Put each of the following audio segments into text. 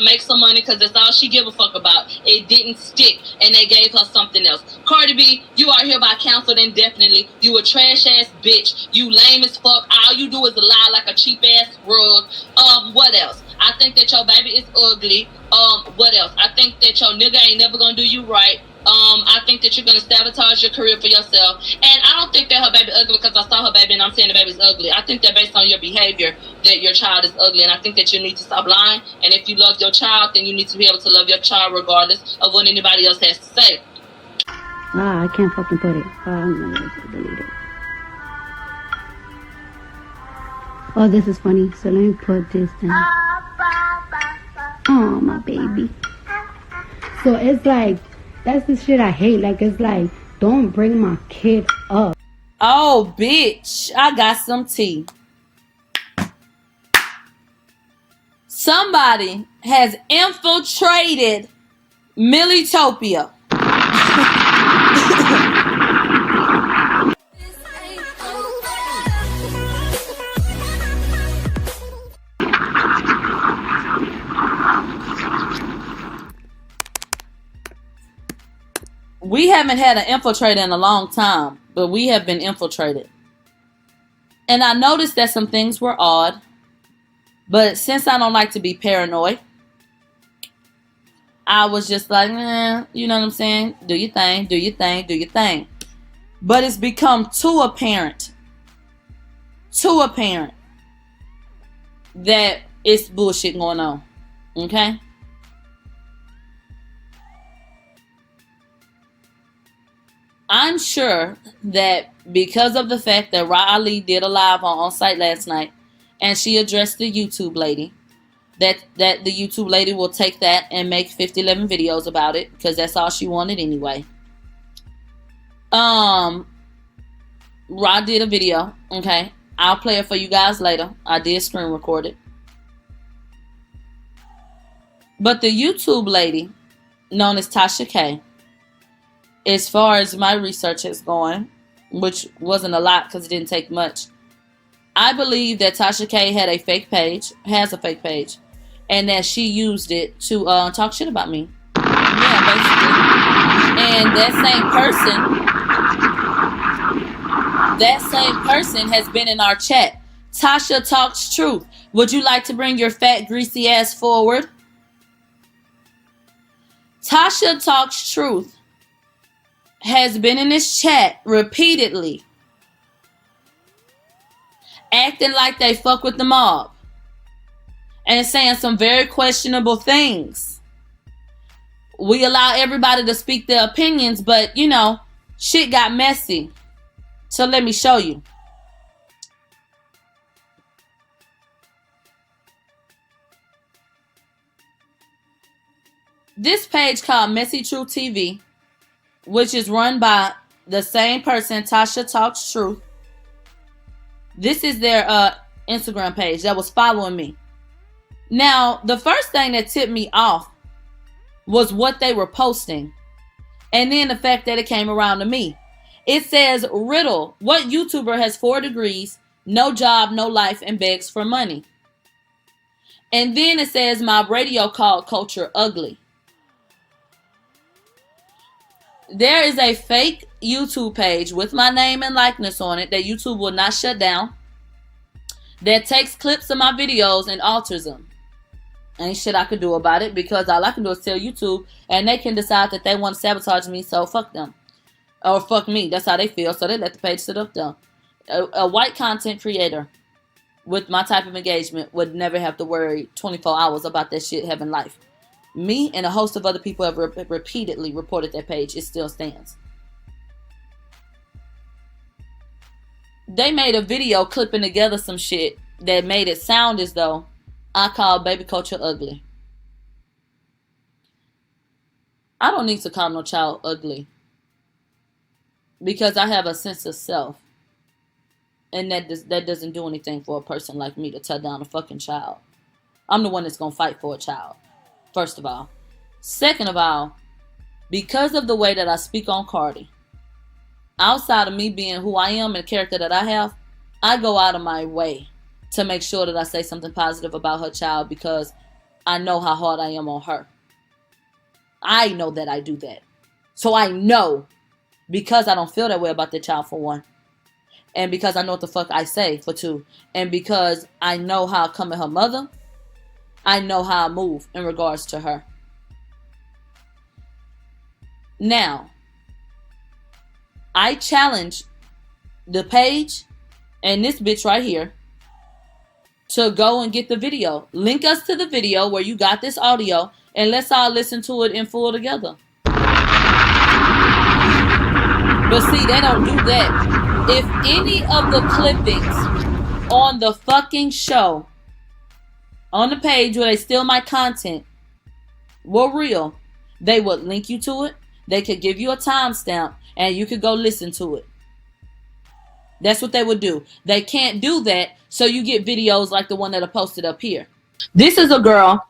make some money because that's all she give a fuck about. It didn't stick, and they gave her something else. Cardi B, you are hereby counseled indefinitely. You a trash ass bitch. You lame as fuck. All you do is lie like a cheap ass rug. What else? I think that your baby is ugly. What else? I think that your nigga ain't never gonna do you right. I think that you're gonna sabotage your career for yourself. And I don't think that her baby ugly because I saw her baby and I'm saying the baby's ugly. I think that based on your behavior that your child is ugly, and I think that you need to stop lying. And if you love your child, then you need to be able to love your child regardless of what anybody else has to say. I can't fucking put it. I'm gonna delete it. Oh, this is funny. So let me put this down. Oh, my baby. So it's like, that's the shit I hate. Like, it's like, don't bring my kid up. Oh, bitch. I got some tea. Somebody has infiltrated Millie-topia. We haven't had an infiltrator in a long time, but we have been infiltrated. And I noticed that some things were odd, but since I don't like to be paranoid, I was just like, you know what I'm saying? Do your thing, do your thing, do your thing. But it's become too apparent that it's bullshit going on. Okay? I'm sure that because of the fact that Wiley did a live on site last night and she addressed the YouTube lady, that the YouTube lady will take that and make 50-11 videos about it because that's all she wanted anyway. Rod did a video. Okay. I'll play it for you guys later. I did screen record it. But the YouTube lady, known as Tasha K, as far as my research is going, which wasn't a lot because it didn't take much, I believe that Tasha K has a fake page, and that she used it to talk shit about me. Yeah, basically. And that same person has been in our chat. Tasha Talks Truth. Would you like to bring your fat, greasy ass forward? Tasha Talks Truth has been in this chat repeatedly, acting like they fuck with the mob and saying some very questionable things. We allow everybody to speak their opinions, but you know, shit got messy. So let me show you. This page called Messy Truth TV, which is run by the same person, Tasha Talks Truth. This is their Instagram page that was following me. Now, the first thing that tipped me off was what they were posting. And then the fact that it came around to me. It says, riddle, what YouTuber has 4 degrees, no job, no life, and begs for money? And then it says, my radio called Culture Ugly. There is a fake YouTube page with my name and likeness on it that YouTube will not shut down, that takes clips of my videos and alters them. Ain't shit I could do about it because all I can do is tell YouTube and they can decide that they want to sabotage me, so fuck them. Or fuck me. That's how they feel, so they let the page sit up there. A white content creator with my type of engagement would never have to worry 24 hours about that shit having life. Me and a host of other people have repeatedly reported that page. It still stands. They made a video clipping together some shit that made it sound as though I called baby culture ugly. I don't need to call no child ugly because I have a sense of self, and that doesn't do anything for a person like me to tear down a fucking child. I'm the one that's gonna fight for a child. First of all. Second of all, because of the way that I speak on Cardi, outside of me being who I am and the character that I have, I go out of my way to make sure that I say something positive about her child because I know how hard I am on her. I know that I do that. So I know, because I don't feel that way about the child, for one, and because I know what the fuck I say, for two, and because I know how I come at her mother, I know how I move in regards to her. Now, I challenge the page and this bitch right here to go and get the video. Link us to the video where you got this audio, and let's all listen to it in full together. But see, they don't do that. If any of the clippings on the fucking show, on the page where they steal my content, were real, they would link you to it. They could give you a timestamp and you could go listen to it. That's what they would do. They can't do that, so you get videos like the one that are posted up here. This is a girl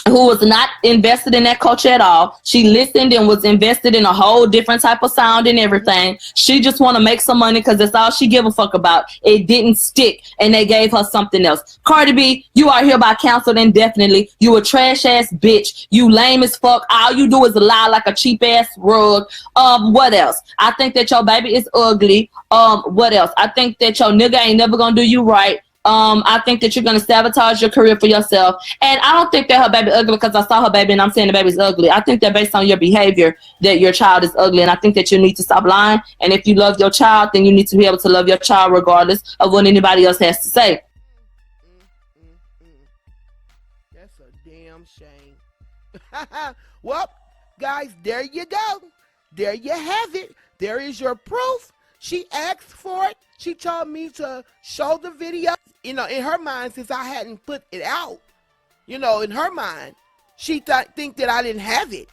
who was not invested in that culture at all. She listened and was invested in a whole different type of sound and everything. She just want to make some money because that's all she give a fuck about. It didn't stick, and they gave her something else. Cardi B, you are hereby counseled indefinitely. You a trash ass bitch. You lame as fuck. All you do is lie like a cheap ass rug. What else? I think that your baby is ugly. What else? I think that your nigga ain't never gonna do you right. I think that you're going to sabotage your career for yourself. And I don't think that her baby ugly because I saw her baby and I'm saying the baby's ugly. I think that based on your behavior that your child is ugly. And I think that you need to stop lying. And if you love your child, then you need to be able to love your child regardless of what anybody else has to say. That's a damn shame. Well, guys, there you go. There you have it. There is your proof. She asked for it. She told me to show the video. You know, in her mind, since I hadn't put it out, you know, in her mind, she think that I didn't have it,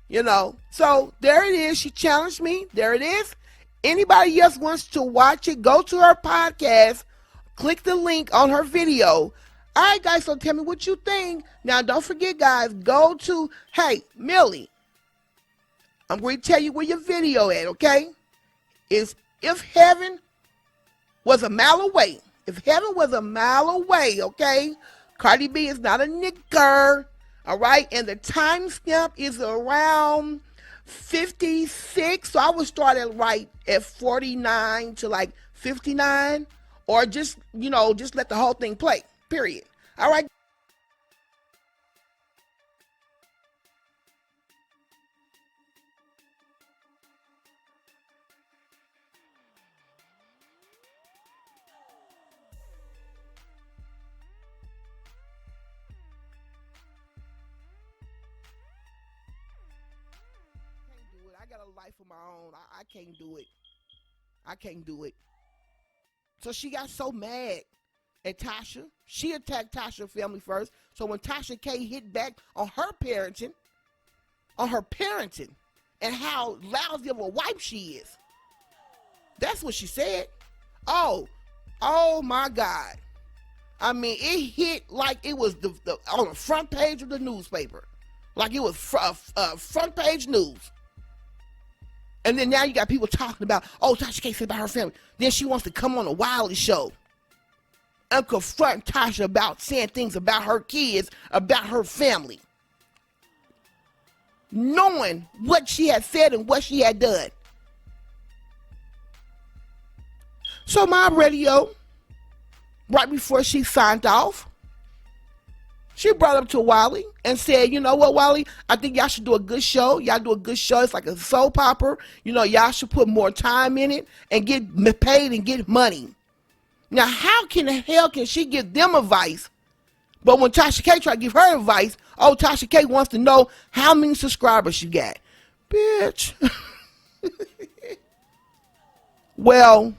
you know. So there it is. She challenged me. There it is. Anybody else wants to watch it, go to her podcast, click the link on her video. All right, guys, so tell me what you think. Now, don't forget, guys, go to, hey, Millie, I'm going to tell you where your video at, okay? Is if heaven was a mile away. If heaven was a mile away, okay? Cardi B is not a nigger, all right? And the timestamp is around 56. So I would start at 49 to like 59. Or just, you know, just let the whole thing play, period. All right? I got a life of my own. I can't do it. I can't do it. So she got so mad at Tasha. She attacked Tasha's family first. So when Tasha K hit back on her parenting, and how lousy of a wife she is. That's what she said. Oh my God. I mean, it hit like it was the on the front page of the newspaper. Like it was front page news. And then now you got people talking about, oh, Tasha K said about her family. Then she wants to come on a Wiley show and confront Tasha about saying things about her kids, about her family. Knowing what she had said and what she had done. So my radio, right before she signed off, she brought up to Wiley and said, you know what, Wiley, I think y'all should do a good show. Y'all do a good show. It's like a soap opera. You know, y'all should put more time in it and get paid and get money. Now, how can the hell can she give them advice? But when Tasha K try to give her advice, oh, Tasha K wants to know how many subscribers you got. Bitch. Well,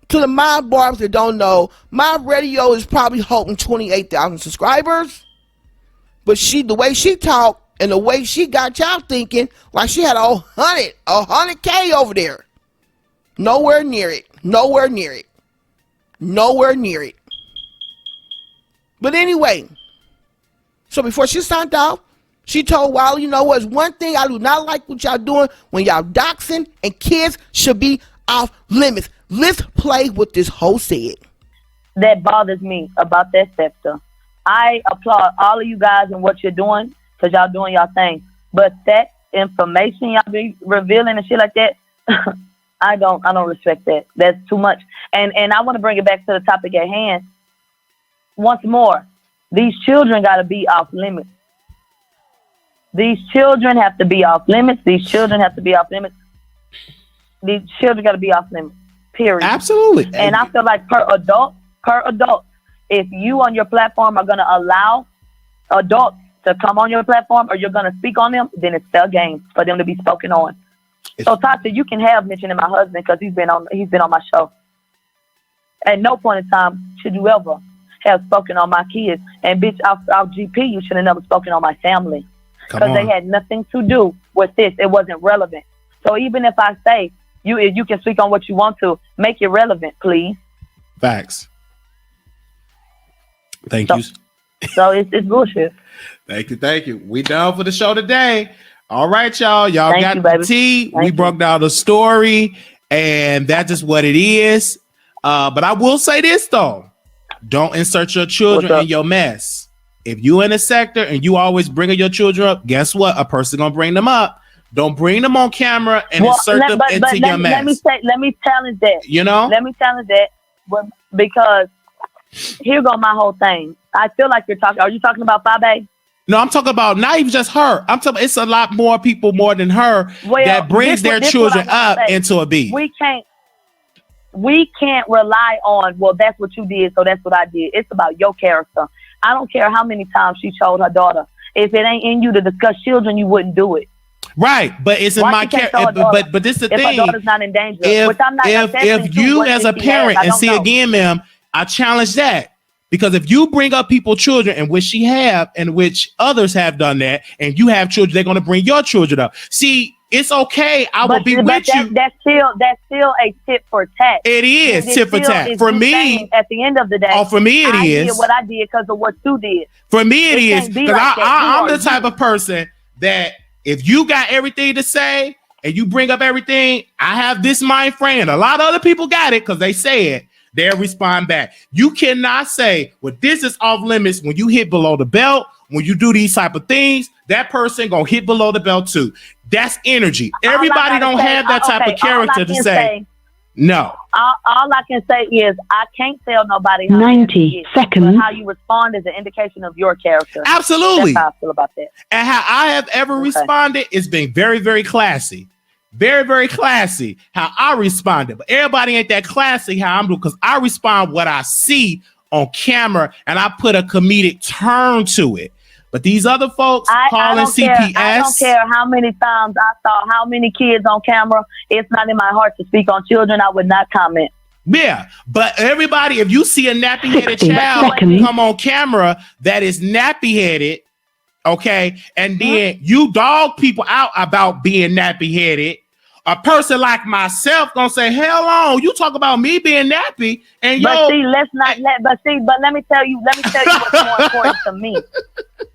to the mind barbs that don't know, my radio is probably holding 28,000 subscribers. But the way she talked and the way she got y'all thinking, like she had a 100K over there. Nowhere near it. Nowhere near it. Nowhere near it. But anyway, so before she signed off, she told Wiley, you know what's one thing I do not like what y'all doing when y'all doxing and kids should be off limits. Let's play what this hoe said. That bothers me about that sector. I applaud all of you guys and what you're doing because y'all doing y'all thing. But that information y'all be revealing and shit like that, I don't respect that. That's too much. And I want to bring it back to the topic at hand. Once more, these children got to be off limits. These children have to be off limits. These children have to be off limits. These children got to be off limits. Period. Absolutely. And I feel like per adult, if you on your platform are going to allow adults to come on your platform or you're going to speak on them, then it's fair game for them to be spoken on. So Tasha, you can have mentioning my husband because he's been on my show. At no point in time should you ever have spoken on my kids. And bitch, our GP, you should have never spoken on my family because they had nothing to do with this. It wasn't relevant. So even if I say you can speak on what you want to, make it relevant, please. Facts. Thank you. So it's bullshit. Thank you. We done for the show today. All right, y'all. Y'all Thank got you, the baby. tea. Thank We you. broke down the story, and that's just what it is. But I will say this though: don't insert your children in your mess. If you in a sector and you always bringing your children up, guess what? A person gonna bring them up. Don't bring them on camera and insert them into your mess. Let me challenge that. You know? Let me challenge that because here go my whole thing. I feel like are you talking about Fabe? No, I'm talking about not even just her. I'm talking. It's a lot more people more than her that brings their children up into a beef. We can't rely on, well, that's what you did, so that's what I did. It's about your character. I don't care how many times she told her daughter. If it ain't in you to discuss children, you wouldn't do it. Right, but it's in my character. But this is the thing. If her daughter's not in danger, if you as a parent and see again, ma'am, I challenge that. Because if you bring up people's children, and which she have, and which others have done that, and you have children, they're going to bring your children up. See, it's okay. I will be with you. That's still a tit for tat. It is tit for tat. For me, at the end of the day, for me it is. I did what I did because of what you did. For me it is because I'm the type of person that if you got everything to say and you bring up everything, I have this mind frame. And a lot of other people got it because they say it. They'll respond back. You cannot say, well, this is off limits when you hit below the belt. When you do these type of things, that person gonna hit below the belt too. That's energy. Everybody don't have that type of character to say no. All I can say is I can't tell nobody how 90 seconds. But how you respond is an indication of your character. Absolutely. That's how I feel about that. And how I have ever responded is being very, very classy. Very, very classy how I responded. But everybody ain't that classy how I'm doing because I respond what I see on camera and I put a comedic turn to it. But these other folks calling CPS. I don't care how many times I saw how many kids on camera. It's not in my heart to speak on children. I would not comment. Yeah, but everybody, if you see a nappy-headed child come on camera that is nappy-headed, okay, and then you dog people out about being nappy-headed, a person like myself gonna say, "Hell on, you talk about me being nappy," and but let me tell you what's more important to me.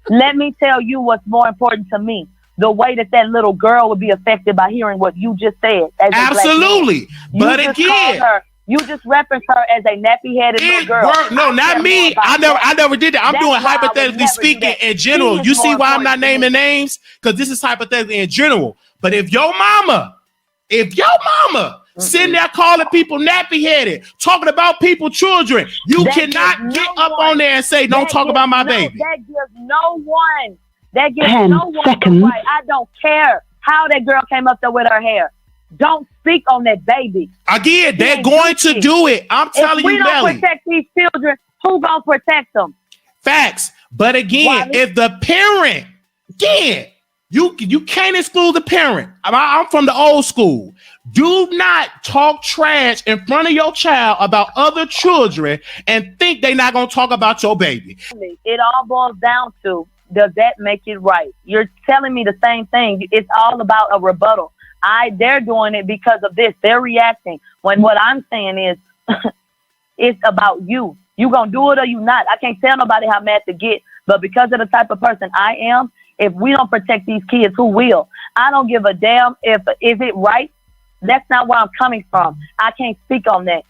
Let me tell you what's more important to me. The way that little girl would be affected by hearing what you just said. Absolutely, but again, you just referenced her as a nappy-headed little girl. No, not me. I never did that. I'm doing hypothetically speaking in general. You see why I'm not naming names? Because this is hypothetically in general. But if your mama sitting there calling people nappy-headed, talking about people's children, you cannot get up on there and say, "Don't talk about my baby." That gives no one the right. I don't care how that girl came up there with her hair. Don't speak on that baby. Again, they're going to do it. I'm telling you, Millie. If we don't protect these children, who gonna protect them? Facts. But again, if the parent, you can't exclude the parent. I'm from the old school. Do not talk trash in front of your child about other children and think they're not going to talk about your baby. It all boils down to, does that make it right? You're telling me the same thing. It's all about a rebuttal. They're doing it because of this. They're reacting. When what I'm saying is, it's about you. You going to do it or you not. I can't tell nobody how mad to get, but because of the type of person I am, if we don't protect these kids, who will? I don't give a damn is it right? That's not where I'm coming from. I can't speak on that.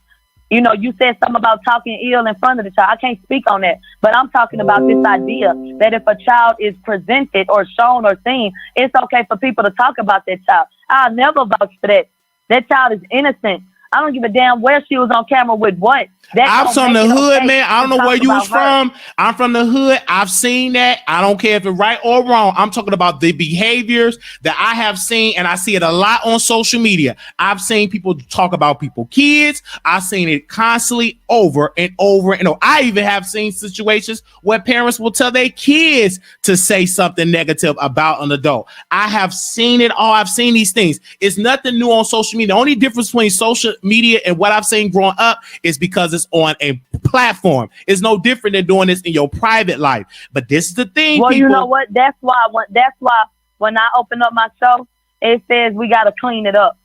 You know, you said something about talking ill in front of the child. I can't speak on that, but I'm talking about this idea that if a child is presented or shown or seen, it's okay for people to talk about that child. I'll never vouch for that. That child is innocent. I don't give a damn where she was on camera with what. I'm from the hood, man. I don't know where you was from. I'm from the hood. I've seen that. I don't care if it's right or wrong. I'm talking about the behaviors that I have seen, and I see it a lot on social media. I've seen people talk about people's kids. I've seen it constantly over and over and over. I even have seen situations where parents will tell their kids to say something negative about an adult. I have seen it all. I've seen these things. It's nothing new on social media. The only difference between social media and what I've seen growing up is because it's on a platform. It's no different than doing this in your private life. But this is the thing. Well, people, you know what? That's why when I open up my show, it says we got to clean it up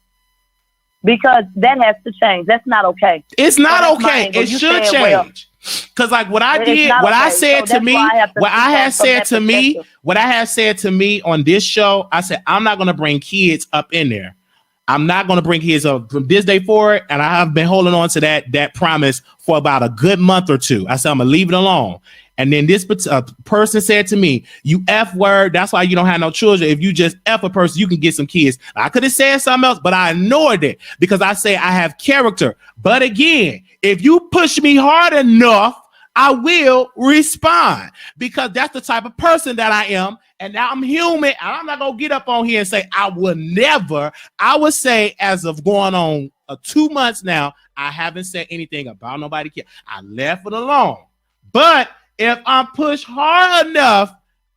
because that has to change. That's not okay. It's not okay. It should change. Because like what I did, what I said to me, what I had said to me on this show, I said, I'm not going to bring kids up in there. I'm not going to bring kids up from this day forward. And I have been holding on to that promise for about a good month or two. I said, I'm going to leave it alone. And then this person said to me, you F word. That's why you don't have no children. If you just F a person, you can get some kids. I could have said something else, but I ignored it because I say I have character. But again, if you push me hard enough, I will respond because that's the type of person that I am. And now I'm human, and I'm not going to get up on here and say I will never. I would say as of going on 2 months now, I haven't said anything about nobody. I left it alone. But if I'm pushed hard enough,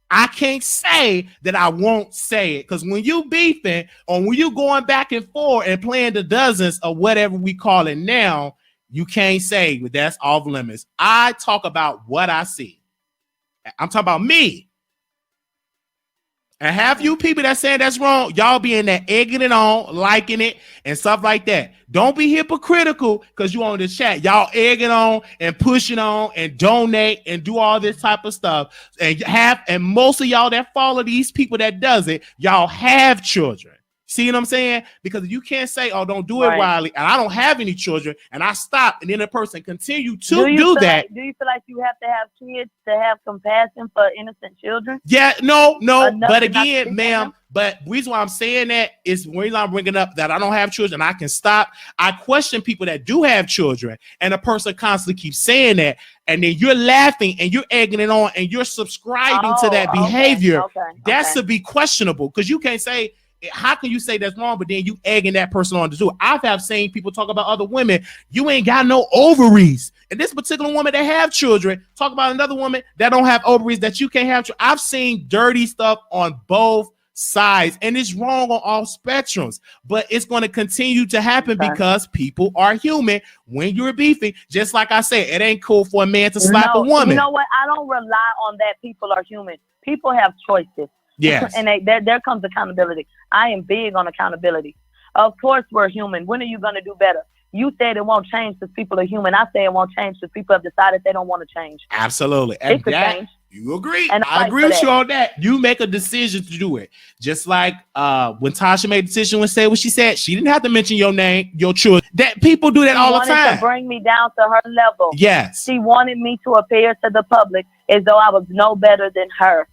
I can't say that I won't say it. Because when you beefing or when you going back and forth and playing the dozens or whatever we call it now, you can't say that's off limits. I talk about what I see. I'm talking about me. And half you people that saying that's wrong, y'all be in there egging it on, liking it, and stuff like that. Don't be hypocritical because you on the chat. Y'all egging on and pushing on and donate and do all this type of stuff. And most of y'all that follow these people that does it, y'all have children. See what I'm saying? Because you can't say, oh, don't do it, right, Wiley, and I don't have any children, and I stop, and then a person continue to do that. Do you feel like you have to have kids to have compassion for innocent children? Yeah, no. But again, ma'am, but the reason why I'm saying that is the reason I'm bringing up that I don't have children, I can stop. I question people that do have children, and a person constantly keeps saying that, and then you're laughing, and you're egging it on, and you're subscribing to that behavior. That's to be questionable, because you can't say, how can you say that's wrong, but then you egging that person on to do it? I've seen people talk about other women. You ain't got no ovaries. And this particular woman that have children, talk about another woman that don't have ovaries that you can't have. I've seen dirty stuff on both sides, and it's wrong on all spectrums. But it's going to continue to happen because people are human. When you're beefing, just like I said, it ain't cool for a man to slap a woman. You know what? I don't rely on that. People are human. People have choices. Yes. And there comes accountability. I am big on accountability. Of course, we're human. When are you going to do better? You said it won't change because people are human. I say it won't change because people have decided they don't want to change. Absolutely. It could change. You agree. And I agree with you on that. You make a decision to do it. Just like when Tasha made a decision and said what she said, she didn't have to mention your name, your children. That people do that all the time. She wanted to bring me down to her level. Yes. She wanted me to appear to the public as though I was no better than her.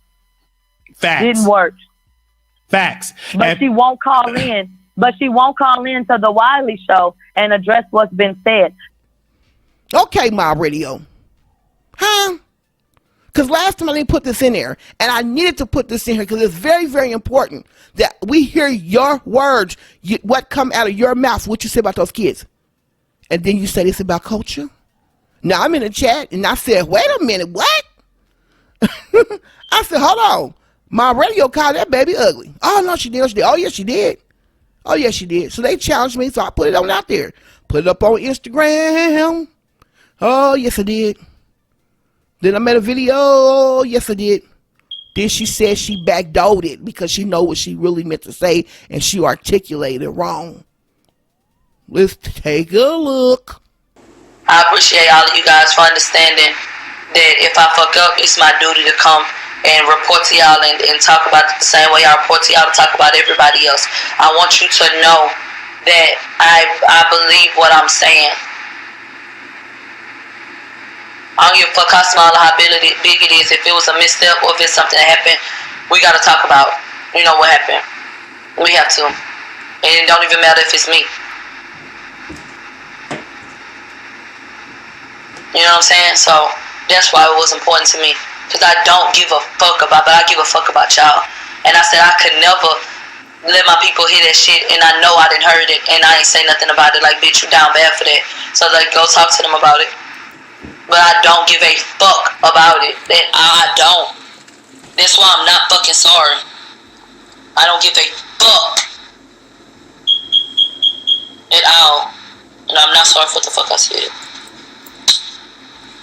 Facts. Didn't work. Facts. But she won't call in. But she won't call in to the Wiley show and address what's been said. Okay, my radio. Huh? Because last time I didn't put this in there. And I needed to put this in here because it's very, very important that we hear your words, what come out of your mouth, what you say about those kids. And then you say this about culture. Now I'm in the chat and I said, wait a minute, what? I said, hold on. My radio called that baby ugly. Oh, no, she did. Oh, yes, she did. Oh, yes, she did. So they challenged me, so I put it on out there. Put it up on Instagram. Oh, yes, I did. Then I made a video. Oh, yes, I did. Then she said she backdoored it because she know what she really meant to say, and she articulated it wrong. Let's take a look. I appreciate all of you guys for understanding that if I fuck up, it's my duty to come and report to y'all and talk about it the same way I report to y'all to talk about everybody else. I want you to know that I believe what I'm saying. I don't give a fuck how small or how big it is. If it was a misstep or if it's something that happened, we gotta talk about, you know, what happened. We have to. And it don't even matter if it's me. You know what I'm saying? So that's why it was important to me. Because I don't give a fuck about, but I give a fuck about y'all. And I said I could never let my people hear that shit, and I know I didn't heard it, and I ain't say nothing about it. Like, bitch, you down bad for that. So, like, go talk to them about it. But I don't give a fuck about it. That I don't. That's why I'm not fucking sorry. I don't give a fuck at all. And I'm not sorry for what the fuck I said.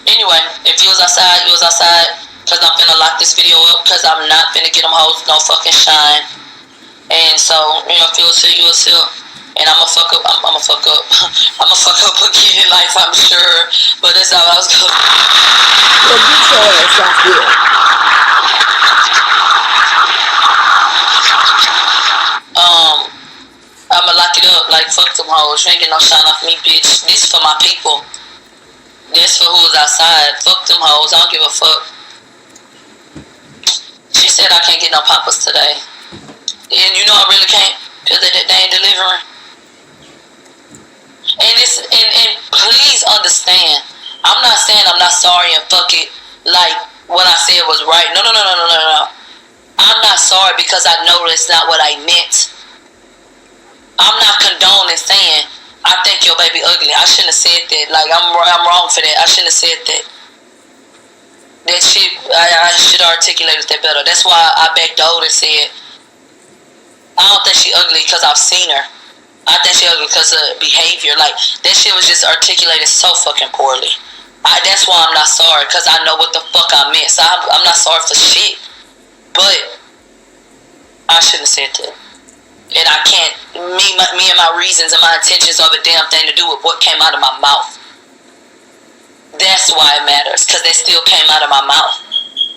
Anyway, if you was outside, you was outside. Because I'm finna lock this video up. Because I'm not finna get them hoes no fucking shine. And so, you know, if you will see, you will see. And I'ma fuck up. I'ma fuck up. I'ma fuck up again in life, I'm sure. But that's how I was going. Well, get your ass out here. I'ma lock it up. Like, fuck them hoes. You ain't get no shine off me, bitch. This for my people. This for who's outside. Fuck them hoes. I don't give a fuck. She said I can't get no papas today. And you know I really can't. Because they ain't delivering. And please understand, I'm not saying I'm not sorry and fuck it like what I said was right. No. I'm not sorry because I know that's not what I meant. I'm not condoning saying I think your baby ugly. I shouldn't have said that. Like, I'm wrong for that. I shouldn't have said that. That shit, I should have articulated that better. That's why I backed out and said I don't think she ugly because I've seen her. I think she ugly because of behavior. Like, that shit was just articulated so fucking poorly. That's why I'm not sorry, because I know what the fuck I meant. So I'm not sorry for shit. But I shouldn't have said that. And I can't, me and my reasons and my intentions have a damn thing to do with what came out of my mouth. That's why it matters, because they still came out of my mouth.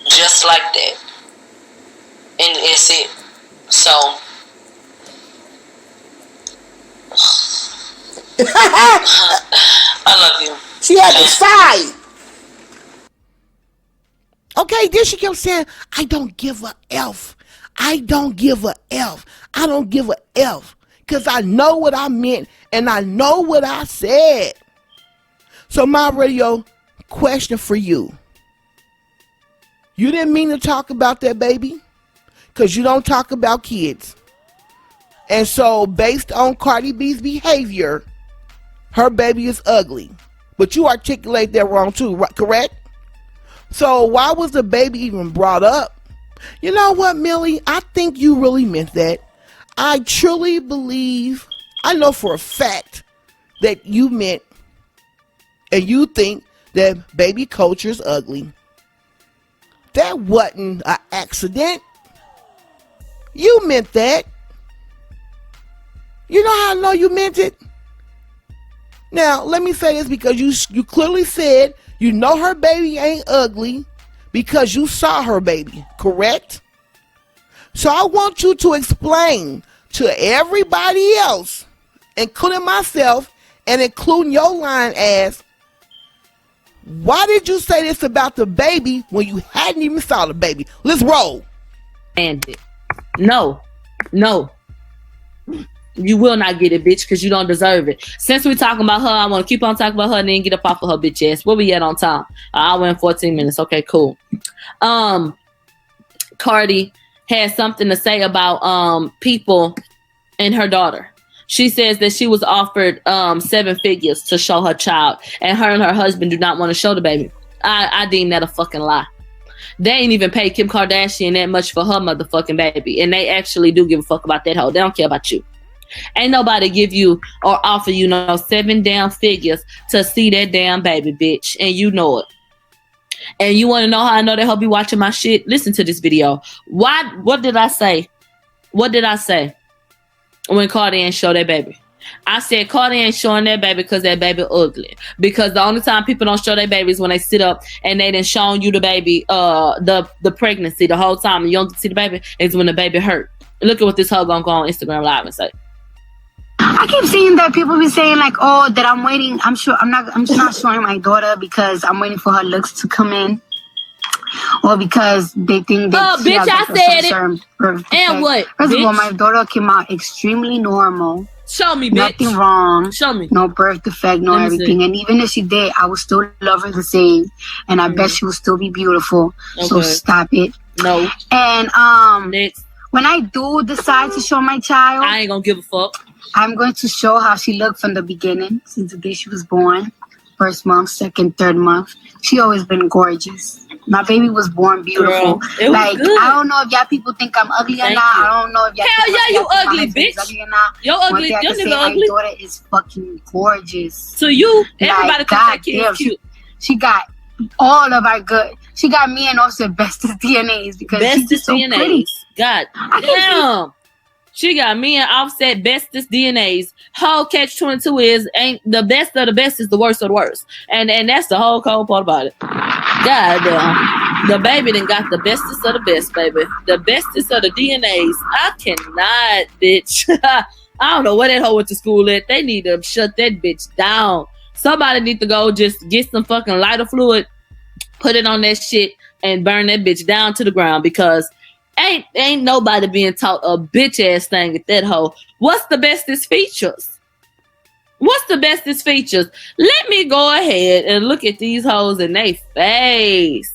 Just like that. And it's it. So I love you. She had to fight. Okay, then she kept saying, I don't give a F. I don't give a F. I don't give a F. Because I know what I meant and I know what I said. So my radio question for you. You didn't mean to talk about that baby? Because you don't talk about kids. And so, based on Cardi B's behavior, her baby is ugly. But you articulate that wrong too, correct? So, why was the baby even brought up? You know what, Millie? I think you really meant that. I truly believe, I know for a fact that you meant and you think that baby Kulture is ugly. That wasn't an accident. You meant that. You know how I know you meant it? Now, let me say this because you clearly said you know her baby ain't ugly because you saw her baby, correct? So I want you to explain to everybody else, including myself and including your line as, why did you say this about the baby when you hadn't even saw the baby? Let's roll. And no. You will not get it, bitch, because you don't deserve it. Since we're talking about her, I want to keep on talking about her and then get up off of her bitch ass. Where we at on time? An hour and 14 minutes. Okay, cool. Cardi has something to say about people and her daughter. She says that she was offered 7 figures to show her child, and her husband do not want to show the baby. I deem that a fucking lie. They ain't even paid Kim Kardashian that much for her motherfucking baby, and they actually do give a fuck about that hoe. They don't care about you. Ain't nobody give you or offer you no 7 damn figures to see that damn baby, bitch, and you know it. And you want to know how I know that he'll be watching my shit? Listen to this video. What did I say? What did I say when Cardi ain't show that baby? I said Cardi ain't showing that baby because that baby ugly. Because the only time people don't show their babies when they sit up and they done shown you the baby, the pregnancy the whole time and you don't see the baby is when the baby hurt. Look at what this hoe gonna go on Instagram Live and say. I keep seeing that people be saying like, oh, that I'm waiting. I'm not showing my daughter because I'm waiting for her looks to come in. Or because they think that she has like a certain birth and what? First of all, my daughter came out extremely normal. Show me, bitch. Nothing wrong. Show me. No birth defect, no everything. And even if she did, I would still love her the same. And I bet she would still be beautiful. Okay. So stop it. No. And next. When I do decide to show my child, I ain't gonna give a fuck. I'm going to show how she looked from the beginning, since the day she was born. First month, second, third month. She always been gorgeous. My baby was born beautiful. Girl, like, I don't know if y'all people think I'm ugly or not. I don't know if y'all Hell yeah, you ugly, bitch. Ugly or not. You're ugly. Your nigga ugly. My daughter is fucking gorgeous. To you, everybody thinks that kid is cute. She got all of our good. She got me and also bestest DNAs because she's just so DNAs. pretty. God damn. She got me and Offset bestest DNAs. Whole catch 22 is ain't the best of the best is the worst of the worst. And that's the whole cold part about it. God damn. The baby done got the bestest of the best, baby. The bestest of the DNAs. I cannot, bitch. I don't know where that hoe went to school at. They need to shut that bitch down. Somebody need to go just get some fucking lighter fluid, put it on that shit, and burn that bitch down to the ground because ain't nobody being taught a bitch ass thing at that hoe. What's the bestest features? What's the bestest features? Let me go ahead and look at these hoes in their face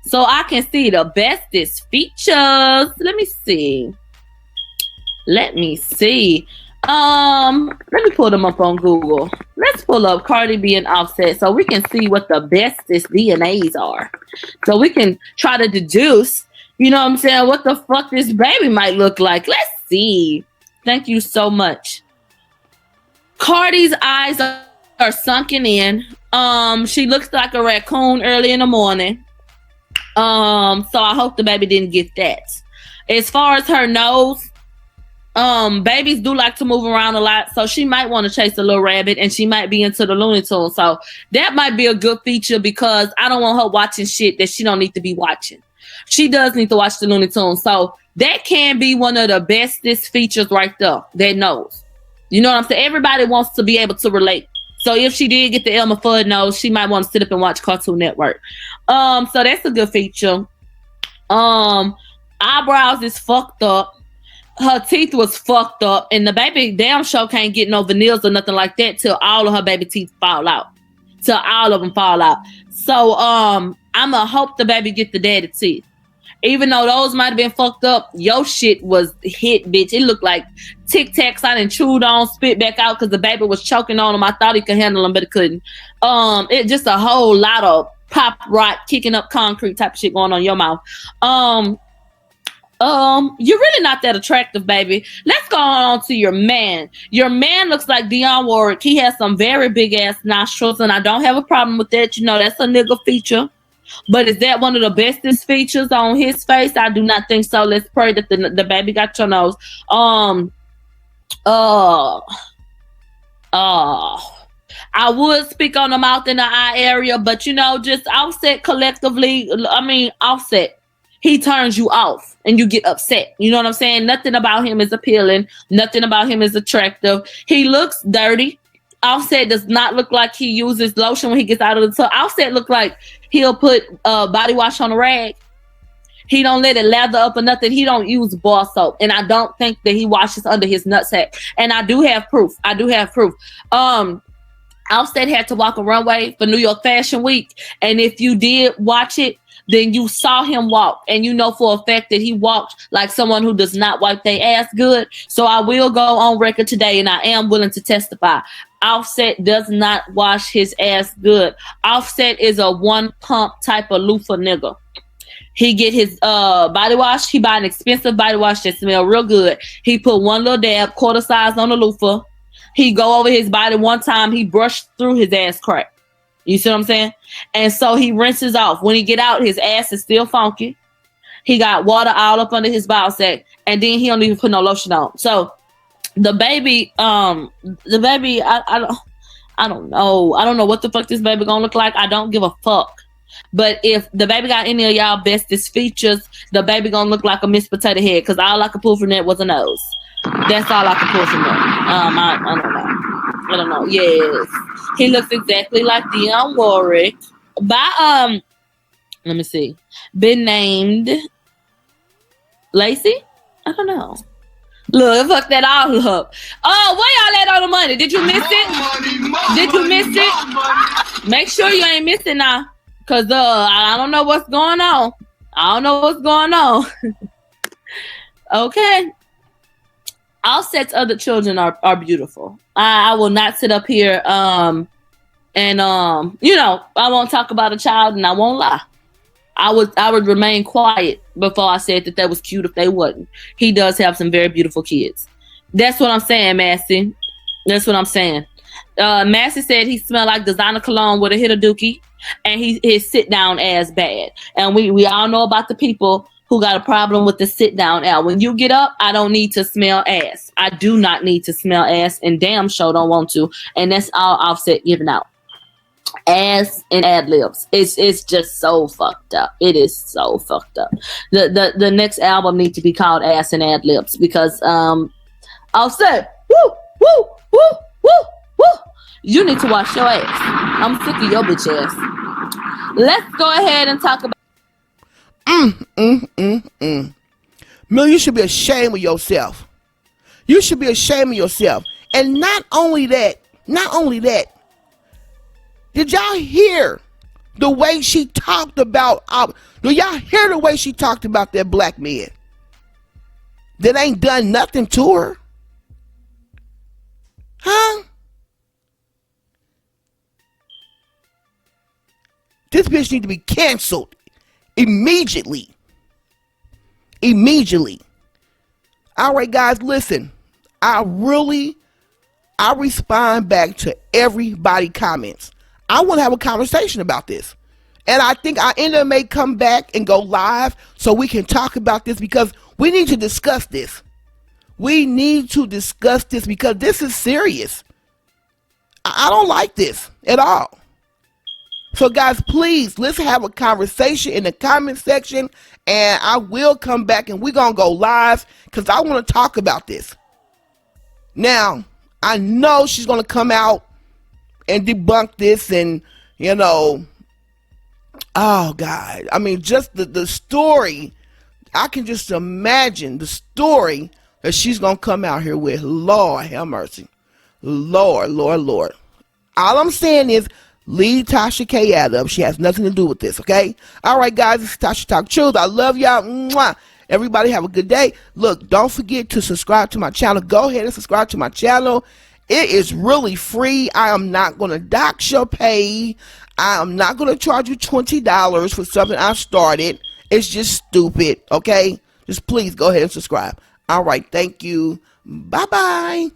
so I can see the bestest features. Let me see. Let me pull them up on Google. Let's pull up Cardi B and Offset so we can see what the bestest DNAs are. So we can try to deduce, you know what I'm saying, what the fuck this baby might look like. Let's see. Thank you so much. Cardi's eyes are sunken in. She looks like a raccoon early in the morning. So I hope the baby didn't get that. As far as her nose, babies do like to move around a lot, so she might want to chase a little rabbit, and she might be into the Looney Tunes. So that might be a good feature because I don't want her watching shit that she don't need to be watching. She does need to watch the Looney Tunes. So that can be one of the bestest features right there. That nose. You know what I'm saying? Everybody wants to be able to relate. So if she did get the Elmer Fudd nose, she might want to sit up and watch Cartoon Network. So that's a good feature. Eyebrows is fucked up. Her teeth was fucked up. And the baby damn sure can't get no veneers or nothing like that till all of her baby teeth fall out. Till all of them fall out. So I'ma hope the baby get the daddy teeth. Even though those might have been fucked up, your shit was hit, bitch. It looked like Tic Tacs I done chewed on, spit back out because the baby was choking on them. I thought he could handle them, but it couldn't. It just a whole lot of pop rot, kicking up concrete type of shit going on in your mouth. You're really not that attractive, baby. Let's go on to your man. Your man looks like Dionne Warwick. He has some very big ass nostrils, and I don't have a problem with that. You know, that's a nigga feature. But is that one of the bestest features on his face? I do not think so. Let's pray that the baby got your nose. I would speak on the mouth and the eye area, but you know, just Offset collectively. I mean, Offset. He turns you off and you get upset. You know what I'm saying? Nothing about him is appealing. Nothing about him is attractive. He looks dirty. Offset does not look like he uses lotion when he gets out of the tub. Offset look like he'll put body wash on a rag. He don't let it lather up or nothing. He don't use bar soap. And I don't think that he washes under his nutsack. And I do have proof. Offset had to walk a runway for New York Fashion Week. And if you did watch it, then you saw him walk. And you know for a fact that he walked like someone who does not wipe their ass good. So I will go on record today, and I am willing to testify. Offset does not wash his ass good. Offset is a one pump type of loofah nigga. He get his body wash. He buy an expensive body wash that smell real good. He put one little dab, quarter size on the loofah. He go over his body one time. He brushed through his ass crack. You see what I'm saying? And so he rinses off. When he get out, his ass is still funky. He got water all up under his ball sack, and then he don't even put no lotion on. So the baby, I don't know. I don't know what the fuck this baby gonna look like. I don't give a fuck. But if the baby got any of y'all bestest features, the baby gonna look like a Miss Potato Head, because all I could pull from that was a nose. That's all I can pull from him. I don't know. Yes, he looks exactly like Dionne Warwick. By let me see. Been named Lacey? I don't know. Look, fuck that all up. Oh, where y'all at on the money? Did you miss it? Did you miss it? Make sure you ain't missing now. Cause I don't know what's going on. I don't know what's going on. Okay. Offset's other children are beautiful. I will not sit up here and you know, I won't talk about a child and I won't lie. I would remain quiet before I said that was cute if they wasn't. He does have some very beautiful kids. That's what I'm saying, Massey. That's what I'm saying. Massey said he smelled like designer cologne with a hit of dookie, and his sit down ass bad. And we all know about the people who got a problem with the sit down ass. When you get up, I don't need to smell ass. I do not need to smell ass, and damn sure don't want to. And that's all Offset giving out. Ass and ad libs. It's just so fucked up. It is so fucked up. The next album needs to be called Ass and Ad Libs because Offset, woo, woo, woo, woo, woo. You need to wash your ass. I'm sick of your bitch ass. Let's go ahead and talk about Millie, you should be ashamed of yourself. You should be ashamed of yourself. And not only that, did y'all hear the way she talked about, do y'all hear the way she talked about that black man that ain't done nothing to her? Huh? This bitch need to be canceled immediately. Immediately. All right, guys, listen. I respond back to everybody comments. I want to have a conversation about this. And I think our internet may come back and go live so we can talk about this because we need to discuss this. We need to discuss this because this is serious. I don't like this at all. So guys, please, let's have a conversation in the comment section and I will come back and we're going to go live because I want to talk about this. Now, I know she's going to come out and debunk this and, you know, oh God. I mean, just the story, I can just imagine the story that she's going to come out here with. Lord have mercy. Lord. All I'm saying is leave Tasha K out of. She has nothing to do with this, okay? All right, guys, this is Tasha Talks Truth. I love y'all. Mwah. Everybody have a good day. Look, don't forget to subscribe to my channel. Go ahead and subscribe to my channel. It is really free. I am not going to dox your pay. I am not going to charge you $20 for something I started. It's just stupid, okay? Just please go ahead and subscribe. All right, thank you. Bye-bye.